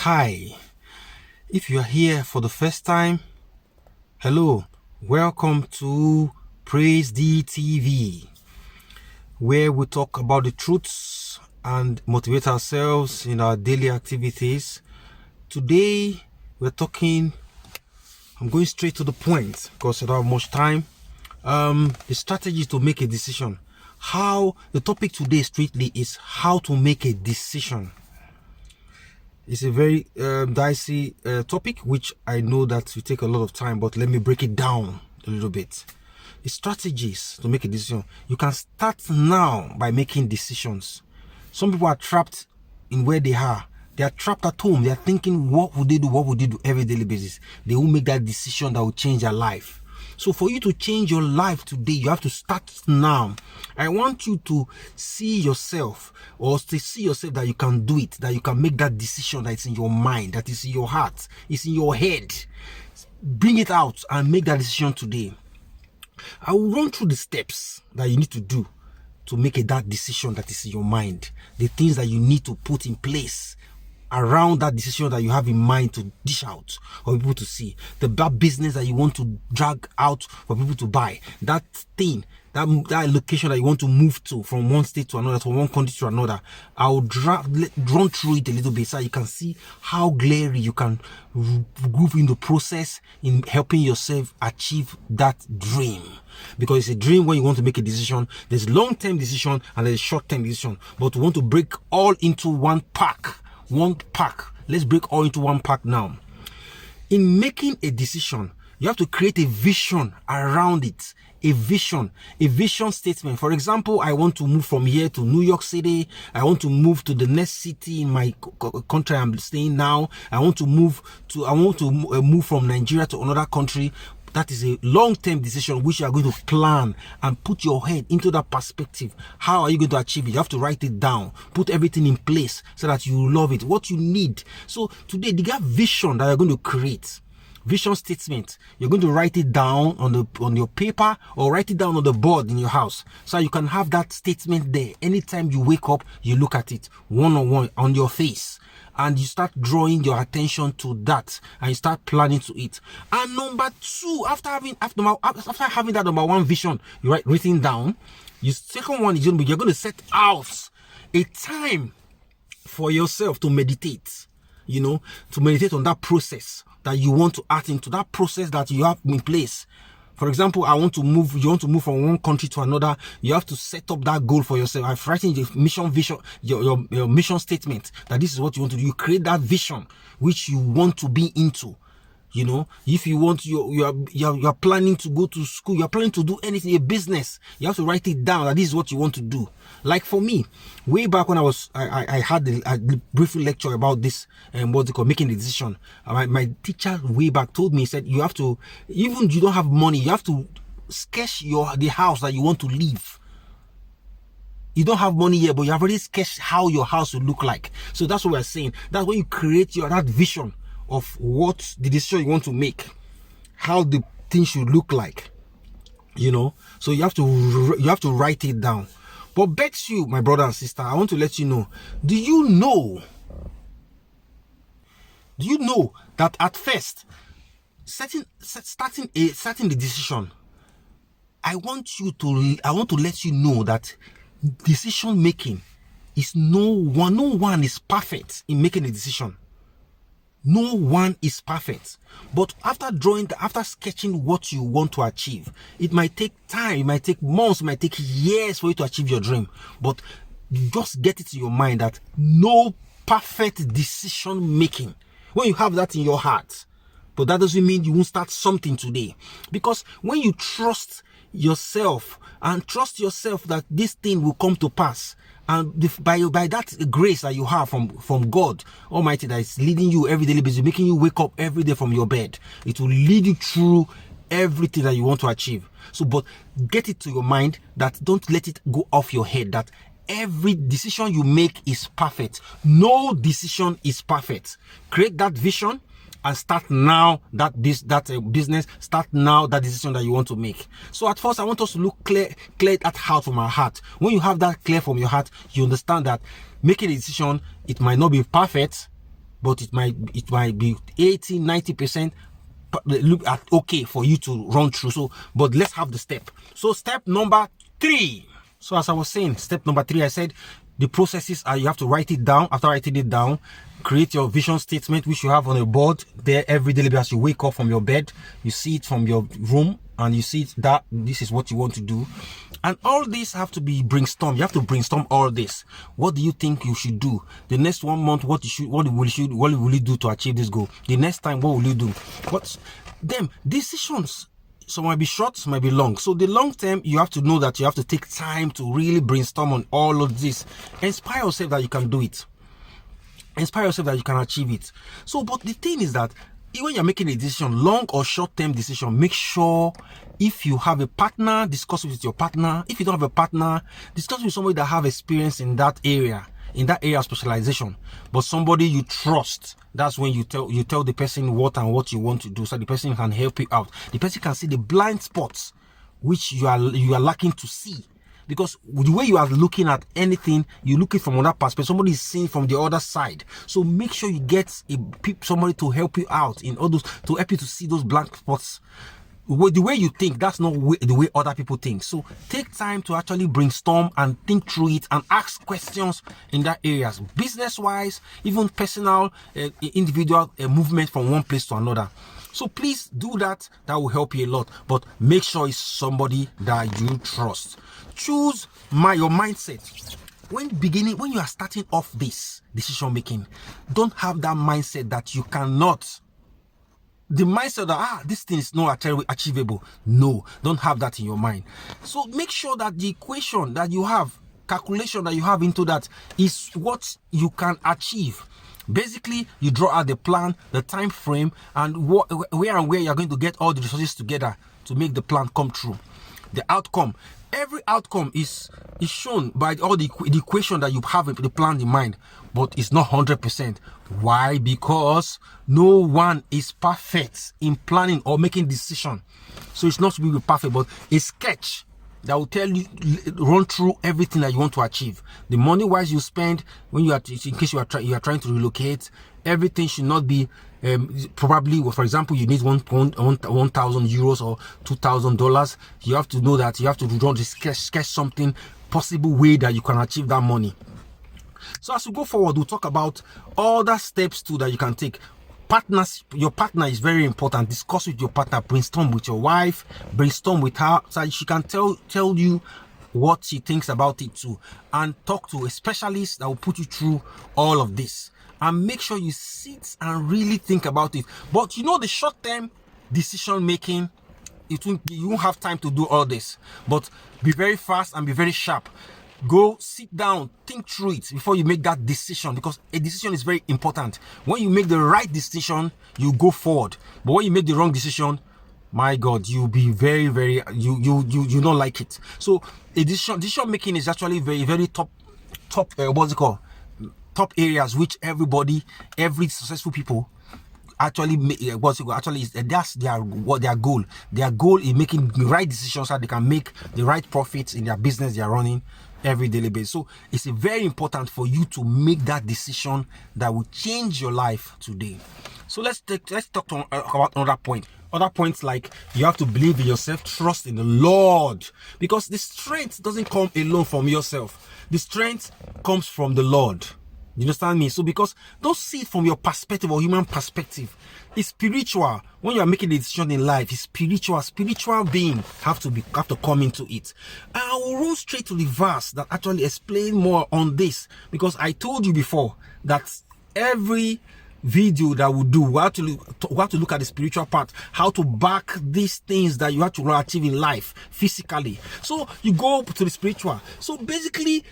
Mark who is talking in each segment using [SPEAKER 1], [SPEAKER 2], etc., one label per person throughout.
[SPEAKER 1] Hi, if you are here for the first time, hello, welcome to Praise D TV, where we talk about the truths and motivate ourselves in our daily activities. Today, I'm going straight to the point because I don't have much time. The strategy to make a decision. The topic today strictly is how to make a decision. It's a very dicey topic, which I know that will take a lot of time, but let me break it down a little bit. The strategies to make a decision. You can start now by making decisions. Some people are trapped in where they are. They are trapped at home. They are thinking, what would they do every daily basis? They will make that decision that will change their life. So for you to change your life today, you have to start now. I want you to see yourself, or to see yourself that you can do it, that you can make that decision that is in your mind, that is in your heart, is in your head. Bring it out and make that decision today. I will run through the steps that you need to do to make that decision that is in your mind. The things that you need to put in place around that decision that you have in mind to dish out for people to see, that business that you want to drag out for people to buy, that thing, that location that you want to move to from one state to another, from one country to another. I'll run through it a little bit so you can see how glaring you can move in the process in helping yourself achieve that dream. Because it's a dream when you want to make a decision. There's long-term decision and there's short-term decision, but we want to break all into one pack. Let's break all into one pack now. In making a decision, you have to create a vision around it. A vision statement. For example, I want to move from here to New York City. I want to move to the next city in my country I'm staying now. I want to move from Nigeria to another country. That is a long-term decision which you are going to plan and put your head into that perspective. How are you going to achieve it? You have to write it down, put everything in place so that you love it, what you need. So today, the vision that you're going to create, vision statement, you're going to write it down on your paper or write it down on the board in your house so you can have that statement there. Anytime you wake up, you look at it one-on-one on your face. And you start drawing your attention to that, and you start planning to it. And number two, after having that number one vision, you write written down. Your second one is you're going to set out a time for yourself to meditate. To meditate on that process that you want to act into, that process that you have in place. For example, you want to move from one country to another. You have to set up that goal for yourself. I've written your vision, your mission statement, that this is what you want to do. You create that vision which you want to be into. If you want, you're planning to go to school, you're planning to do anything, a business, you have to write it down that this is what you want to do. Like for me, way back when I had a brief lecture about this and what's it called, making a decision. My teacher way back told me, he said, you have to, even if you don't have money, you have to sketch the house that you want to live. You don't have money yet, but you have already sketched how your house will look like. So that's what we're saying. That's when you create that vision of what the decision you want to make, how the thing should look like, so you have to write it down. But bet you, my brother and sister, I want to let you know, do you know that at first, starting the decision, I want to let you know that decision making is no one is perfect in making a decision. No one is perfect. But after sketching what you want to achieve, it might take time, it might take months, it might take years for you to achieve your dream. But just get it in your mind that no perfect decision making. When you have that in your heart, but that doesn't mean you won't start something today. Because when you trust yourself and trust yourself that this thing will come to pass, and by that grace that you have from God Almighty that is leading you every daily basis, making you wake up every day from your bed, it will lead you through everything that you want to achieve. So, but get it to your mind that don't let it go off your head that every decision you make is perfect. No decision is perfect. Create that vision and start now that business, start now that decision that you want to make. So at first, I want us to look clear that out from our heart. When you have that clear from your heart, you understand that making a decision, it might not be perfect, but it might be 80-90% look at okay for you to run through. So, but let's have the step. So step number 3. So as I was saying, step number 3, I said the processes are, you have to write it down. After writing it down, create your vision statement, which you have on a board there every day. As you wake up from your bed, you see it from your room, and you see that this is what you want to do. And all this have to be brainstorm. You have to brainstorm all this. What do you think you should do? The next 1 month, what will you do to achieve this goal? The next time, what will you do? What's them decisions? Some might be short, some might be long. So the long term, you have to know that you have to take time to really brainstorm on all of this. Inspire yourself that you can do it. Inspire yourself that you can achieve it. So, but the thing is that when you're making a decision, long or short-term decision, make sure if you have a partner, discuss with your partner. If you don't have a partner, discuss with somebody that have experience in that area of specialization, but somebody you trust. That's when you tell the person what you want to do, so the person can help you out. The person can see the blind spots which you are lacking to see. Because the way you are looking at anything, you look it from another perspective. Somebody is seeing from the other side. So make sure you get somebody to help you out in all those, to help you to see those blank spots. The way you think, that's not the way other people think. So take time to actually brainstorm and think through it and ask questions in that areas, business wise, even personal, individual movement from one place to another. So please do that. That will help you a lot. But make sure it's somebody that you trust. Choose your mindset. When you are starting off this decision making, don't have that mindset that you cannot. The mindset that this thing is not achievable. No, don't have that in your mind. So make sure that the equation that you have, calculation that you have into that is what you can achieve. Basically, you draw out the plan, the time frame, and where you're going to get all the resources together to make the plan come true. The outcome. Every outcome is shown by all the equation that you have the plan in mind, but it's not 100%. Why? Because no one is perfect in planning or making decision. So it's not to be perfect, but a sketch that will tell you, run through everything that you want to achieve. The money wise you spend when you are, in case you are trying to relocate, everything should not be probably, for example, you need 1,000 euros or $2,000. You have to know that you have to run this sketch something possible way that you can achieve that money. So as we go forward, we'll talk about other steps too that you can take. Partners, your partner is very important. Discuss with your partner, brainstorm with your wife, brainstorm with her, so that she can tell you what she thinks about it too, and talk to a specialist that will put you through all of this. And make sure you sit and really think about it. But you know, the short-term decision making, you won't have time to do all this. But be very fast and be very sharp. Go sit down, think through it before you make that decision, because a decision is very important. When you make the right decision, you go forward. But when you make the wrong decision, my God, you'll be very, very, you don't like it. So a decision making is actually very, very top what's it called? Top areas which every successful people actually that's their goal. Their goal is making the right decisions so they can make the right profits in their business they are running every daily basis. So it's very important for you to make that decision that will change your life today. So let's talk about another point. Other points like you have to believe in yourself, trust in the Lord, because the strength doesn't come alone from yourself. The strength comes from the Lord. You understand me? So because don't see it from your perspective or human perspective. It's spiritual. When you are making a decision in life, it's spiritual. Spiritual being have to come into it. I will run straight to the verse that actually explain more on this, because I told you before that every video that we do, we have to look at the spiritual part, how to back these things that you have to achieve in life physically. So you go to the spiritual. So basically,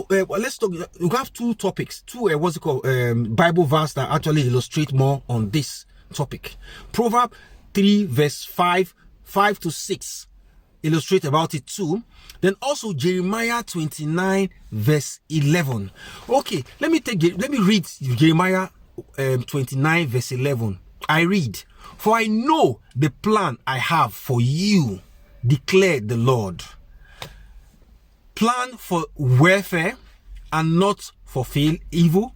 [SPEAKER 1] let's talk. We have two topics, Bible verse that actually illustrate more on this topic. Proverbs 3 verse 5 to 6 illustrate about it too. Then also Jeremiah 29 verse 11. Okay, let me read Jeremiah 29 verse 11. I read, "For I know the plan I have for you, declared the Lord. Plan for welfare and not for evil,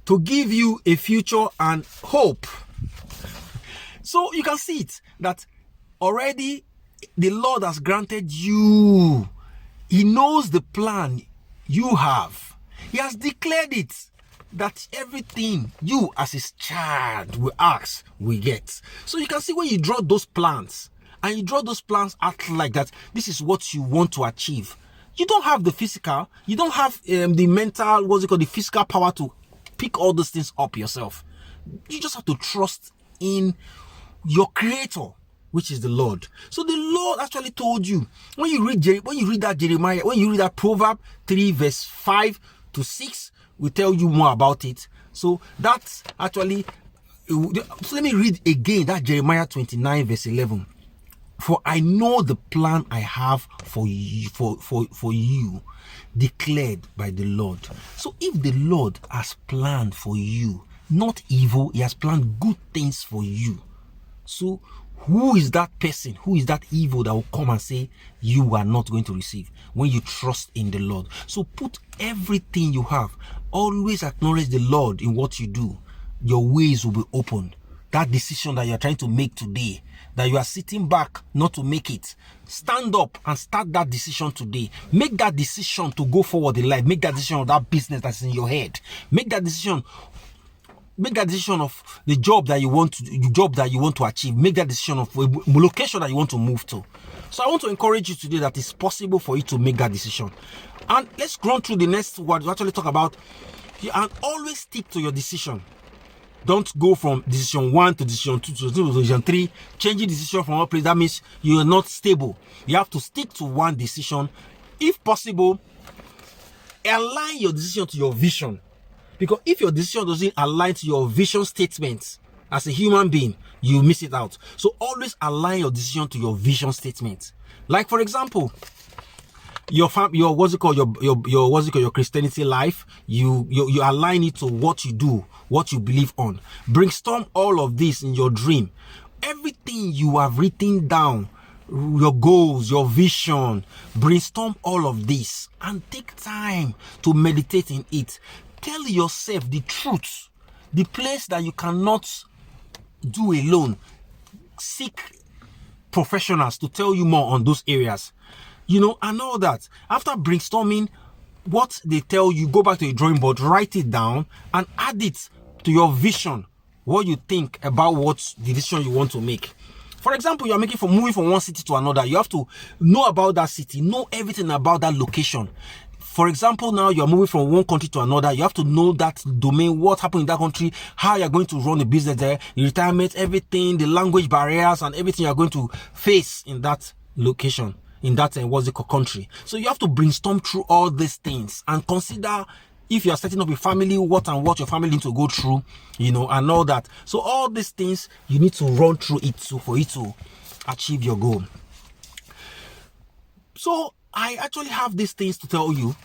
[SPEAKER 1] to give you a future and hope. So you can see it, that already the Lord has granted you. He knows the plan you have. He has declared it, that everything you as his child will ask, will get. So you can see when you draw those plans, and you draw those plans out like that, this is what you want to achieve. You don't have the physical, you don't have the mental, the physical power to pick all those things up yourself. You just have to trust in your creator, which is the Lord. So the Lord actually told you, when you read that Jeremiah, when you read that Proverbs 3 verse 5 to 6, will tell you more about it. So that's actually, so let me read again that Jeremiah 29 verse 11. For I know the plan I have for you, for you, declared by the Lord. So if the Lord has planned for you, not evil, he has planned good things for you. So who is that person, who is that evil that will come and say you are not going to receive when you trust in the Lord? So put everything you have. Always acknowledge the Lord in what you do. Your ways will be opened. That decision that you are trying to make today, that you are sitting back not to make it, stand up and start that decision today. Make that decision to go forward in life. Make that decision of that business that's in your head. Make that decision of the job that you want to achieve. Make that decision of a location that you want to move to. So I want to encourage you today that it's possible for you to make that decision. And let's run through the next word to actually talk about, and always stick to your decision. Don't go from decision 1 to decision 2 to decision 3. Changing decision from one place, that means you are not stable. You have to stick to one decision. If possible, align your decision to your vision. Because if your decision doesn't align to your vision statements as a human being, you miss it out. So always align your decision to your vision statement. Like for example, your Christianity life, you align it to what you do, what you believe on. Brainstorm all of this in your dream. Everything you have written down, your goals, your vision, brainstorm all of this and take time to meditate in it. Tell yourself the truth, the place that you cannot do alone. Seek professionals to tell you more on those areas. And all that. After brainstorming what they tell you, go back to your drawing board, write it down, and add it to your vision, what you think about what the decision you want to make. For example, you are moving from one city to another. You have to know about that city, know everything about that location. For example, now you're moving from one country to another. You have to know that domain, what happened in that country, how you're going to run the business there, the retirement, everything, the language barriers, and everything you're going to face in that location, in that country. So you have to brainstorm through all these things and consider, if you are setting up a family, what your family needs to go through, and all that. So all these things, you need to run through it for you to achieve your goal. So I actually have these things to tell you.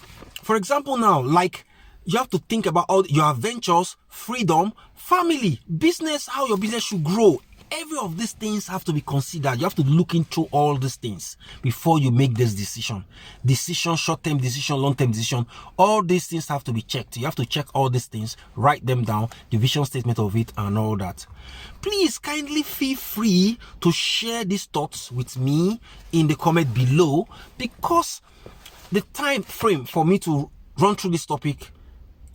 [SPEAKER 1] For example, now, like, you have to think about all your adventures, freedom, family, business, how your business should grow. Every of these things have to be considered. You have to look into all these things before you make this decision. Decision, short-term decision, long-term decision. All these things have to be checked. You have to check all these things, write them down, the vision statement of it, and all that. Please kindly feel free to share these thoughts with me in the comment below, because the time frame for me to run through this topic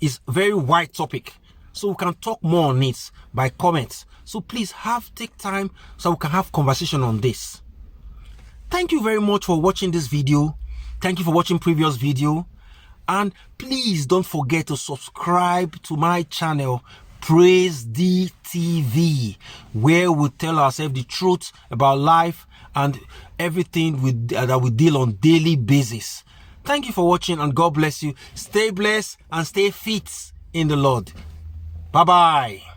[SPEAKER 1] is a very wide topic. So we can talk more on it by comments. So please take time so we can have conversation on this. Thank you very much for watching this video. Thank you for watching previous video. And please don't forget to subscribe to my channel, Praise D TV, where we tell ourselves the truth about life and everything that we deal on daily basis. Thank you for watching, and God bless you. Stay blessed and stay fit in the Lord. Bye-bye.